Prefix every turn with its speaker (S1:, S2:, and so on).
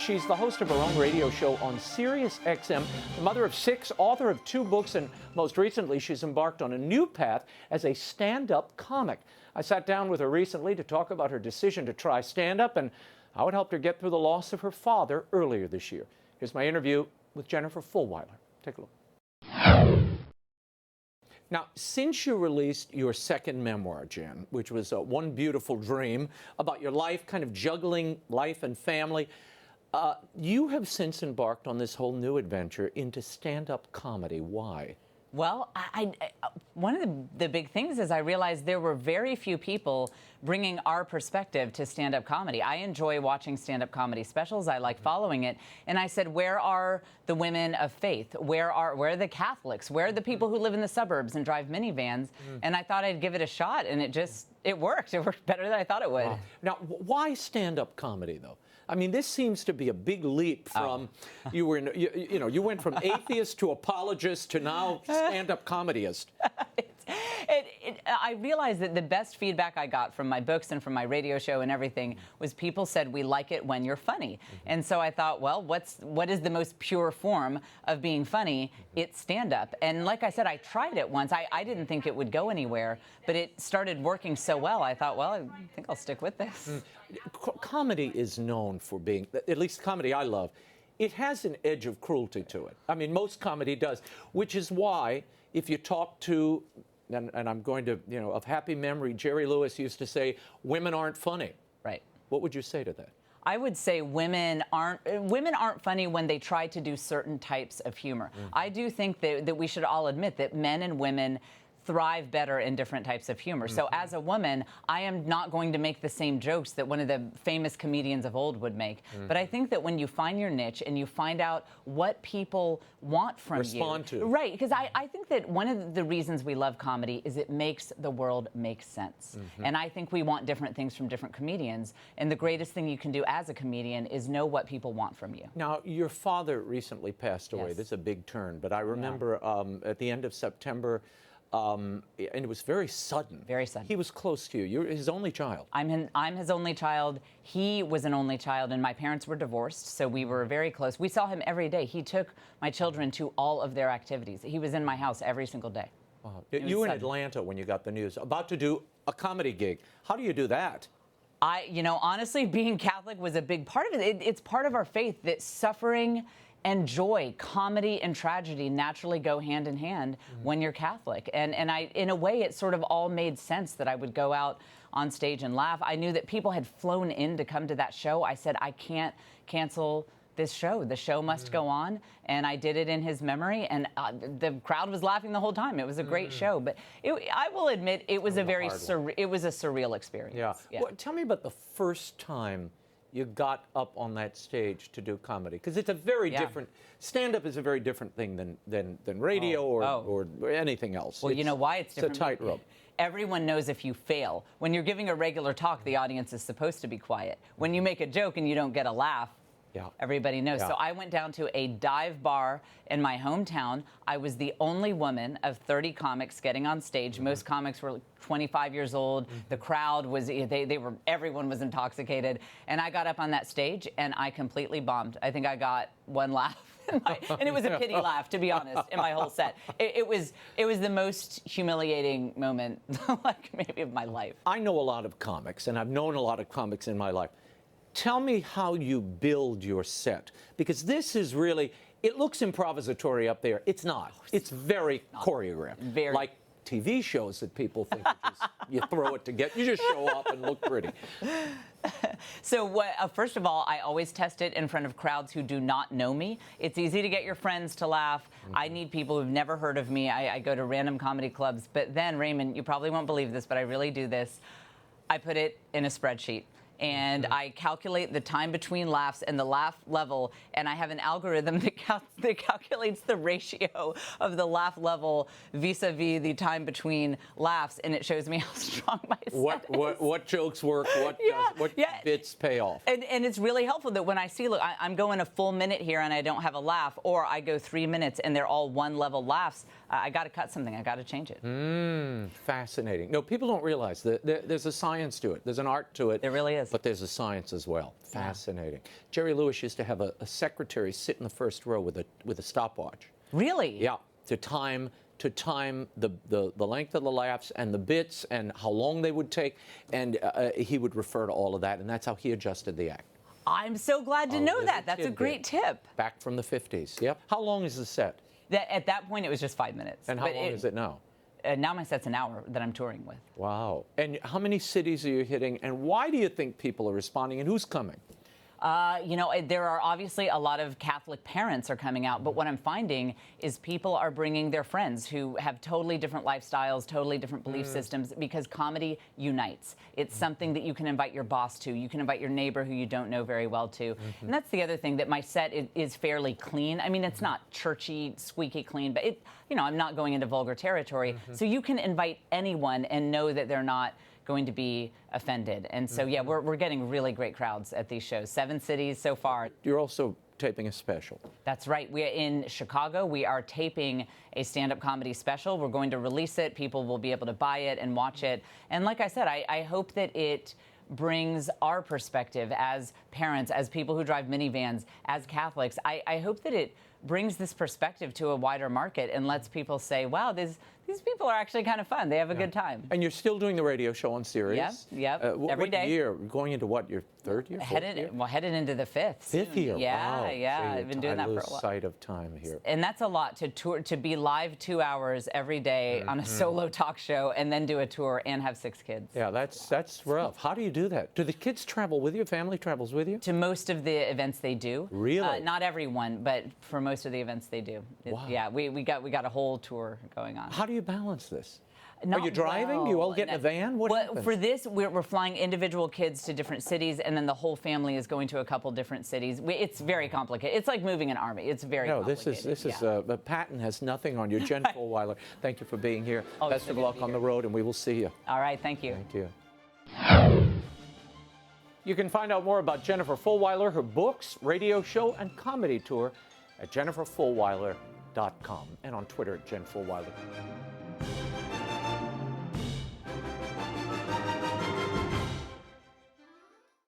S1: She's the host of her own radio show on Sirius XM, the mother of 6, author of 2 books, and most recently she's embarked on a new path as a stand-up comic. I sat down with her recently to talk about her decision to try stand-up and how it helped her get through the loss of her father earlier this year. Here's my interview with Jennifer Fulwiler. Take a look. Now, since you released your second memoir, Jen, which was One Beautiful Dream, about your life, kind of juggling life and family, you have since embarked on this whole new adventure into stand-up comedy. Why?
S2: Well, one of the big things is I realized there were very few people bringing our perspective to stand-up comedy. I enjoy watching stand-up comedy specials. I like following it. And I said, where are the women of faith? Where are the Catholics? Where are the people who live in the suburbs and drive minivans? And I thought I'd give it a shot, and it worked. It worked better than I thought it would.
S1: Wow. Now, why stand-up comedy, though? I mean, this seems to be a big leap from you went from atheist to apologist to now stand-up comedyist.
S2: I realized that the best feedback I got from my books and from my radio show and everything was people said, we like it when you're funny. And so I thought, well, what is the most pure form of being funny? It's stand-up. And like I said, I tried it once. I didn't think it would go anywhere, but it started working so well, I thought, well, I think I'll stick with this.
S1: Comedy is known for being, at least comedy I love, it has an edge of cruelty to it. I mean, most comedy does, which is why if you talk to, and I'm going to, of happy memory, Jerry Lewis used to say, women aren't funny.
S2: Right.
S1: What would you say to that?
S2: I would say women aren't funny when they try to do certain types of humor. I do think that we should all admit that men and women thrive better in different types of humor. So as a woman, I am not going to make the same jokes that one of the famous comedians of old would make. But I think that when you find your niche and you find out what people want from
S1: Respond
S2: you.
S1: to.
S2: Right, because I think that one of the reasons we love comedy is it makes the world make sense. And I think we want different things from different comedians. And the greatest thing you can do as a comedian is know what people want from you.
S1: Now, your father recently passed away.
S2: Yes.
S1: This is a big turn. But I remember at the end of September, and it was very sudden.
S2: Very sudden.
S1: He was close to you. You're his only child.
S2: I'm his only child. He was an only child, and my parents were divorced, so we were very close. We saw him every day. He took my children to all of their activities. He was in my house every single day.
S1: Wow. You were in Atlanta when you got the news, about to do a comedy gig. How do you do that?
S2: Honestly, being Catholic was a big part of it. It's part of our faith that suffering and joy, comedy and tragedy naturally go hand in hand when you're Catholic. And in a way, it sort of all made sense that I would go out on stage and laugh. I knew that people had flown in to come to that show. I said, I can't cancel this show. The show must go on. And I did it in his memory. And the crowd was laughing the whole time. It was a great show. But I will admit, it was a surreal experience.
S1: Yeah. Well, tell me about the first time you got up on that stage to do comedy, because it's a very different, stand-up is a very different thing than radio or anything else.
S2: Well, you know why it's different?
S1: It's a tightrope.
S2: Everyone knows if you fail. When you're giving a regular talk, the audience is supposed to be quiet. When you make a joke and you don't get a laugh, everybody knows. So I went down to a dive bar in my hometown. I was the only woman of 30 comics getting on stage. Most comics were 25 years old. The crowd was, everyone was intoxicated. And I got up on that stage and I completely bombed. I think I got one laugh. And it was a pity laugh, to be honest, in my whole set. It was the most humiliating moment, like maybe of my life.
S1: I know a lot of comics, and I've known a lot of comics in my life. Tell me how you build your set, because this is really, it looks improvisatory up there. It's not. It's very choreographed.
S2: Very.
S1: Like TV shows that people think you throw it together. You just show up and look pretty.
S2: So first of all, I always test it in front of crowds who do not know me. It's easy to get your friends to laugh. I need people who've never heard of me. I go to random comedy clubs. But then, Raymond, you probably won't believe this, but I really do this. I put it in a spreadsheet. And I calculate the time between laughs and the laugh level, and I have an algorithm that calculates the ratio of the laugh level vis-a-vis the time between laughs, and it shows me how strong my set is.
S1: What jokes work, what bits pay off.
S2: And it's really helpful that when I see, look, I'm going a full minute here and I don't have a laugh, or I go 3 minutes and they're all one level laughs, I got to cut something. I got to change it.
S1: Fascinating. No, people don't realize that there's a science to it. There's an art to it.
S2: There really is.
S1: But there's a science as well. Fascinating. Jerry Lewis used to have a secretary sit in the first row with a stopwatch.
S2: Really?
S1: Yeah, to time the length of the laughs and the bits and how long they would take, and he would refer to all of that, and that's how he adjusted the act.
S2: I'm so glad to know that. That's a great tip.
S1: Back from the 50s. Yep. How long is the set?
S2: At that point, it was just 5 minutes.
S1: And how long is it now?
S2: Now my set's an hour that I'm touring with.
S1: Wow. And how many cities are you hitting, and why do you think people are responding, and who's coming?
S2: There are obviously a lot of Catholic parents are coming out, but what I'm finding is people are bringing their friends who have totally different lifestyles, totally different belief systems, because comedy unites. It's something that you can invite your boss to. You can invite your neighbor who you don't know very well to. And that's the other thing, that my set is fairly clean. I mean, it's not churchy, squeaky clean, but I'm not going into vulgar territory. So you can invite anyone and know that they're not going to be offended. And so, yeah, we're getting really great crowds at these shows. 7 cities so far.
S1: You're also taping a special.
S2: That's right. We're in Chicago. We are taping a stand-up comedy special. We're going to release it. People will be able to buy it and watch it. And like I said, I hope that it brings our perspective as parents, as people who drive minivans, as Catholics. I hope that it brings this perspective to a wider market and lets people say, wow, these people are actually kind of fun. They have a good time.
S1: And you're still doing the radio show on Sirius?
S2: Yep. Every day.
S1: What year? Going into what, your third year?
S2: Headed into the 5th.
S1: Fifth year,
S2: yeah,
S1: wow.
S2: Yeah, I've been doing that for a while.
S1: I lose sight of time here.
S2: And that's a lot to tour, to be live 2 hours every day on a solo talk show, and then do a tour and have 6 kids.
S1: Yeah, that's rough. How do you do that? Do the kids travel with you? Family travels with you?
S2: To most of the events they do.
S1: Really?
S2: Not everyone, but for most of the events they do.
S1: Wow.
S2: Yeah, we got a whole tour going on.
S1: How do you balance this?
S2: Not
S1: Are you driving?
S2: well.
S1: Do you all get in a van? What
S2: well,
S1: happens?
S2: for this, we're flying individual kids to different cities, and then the whole family is going to a couple different cities. It's very complicated. It's like moving an army. It's very complicated.
S1: This is Patton has nothing on you. Jen Fulwiler, thank you for being here.
S2: Oh,
S1: Best of luck on the road, and we will see you.
S2: All right, thank you.
S1: Thank you. You can find out more about Jennifer Fulwiler, her books, radio show, and comedy tour at jenniferfulwiler.com, and on Twitter at Jen Fulwiler.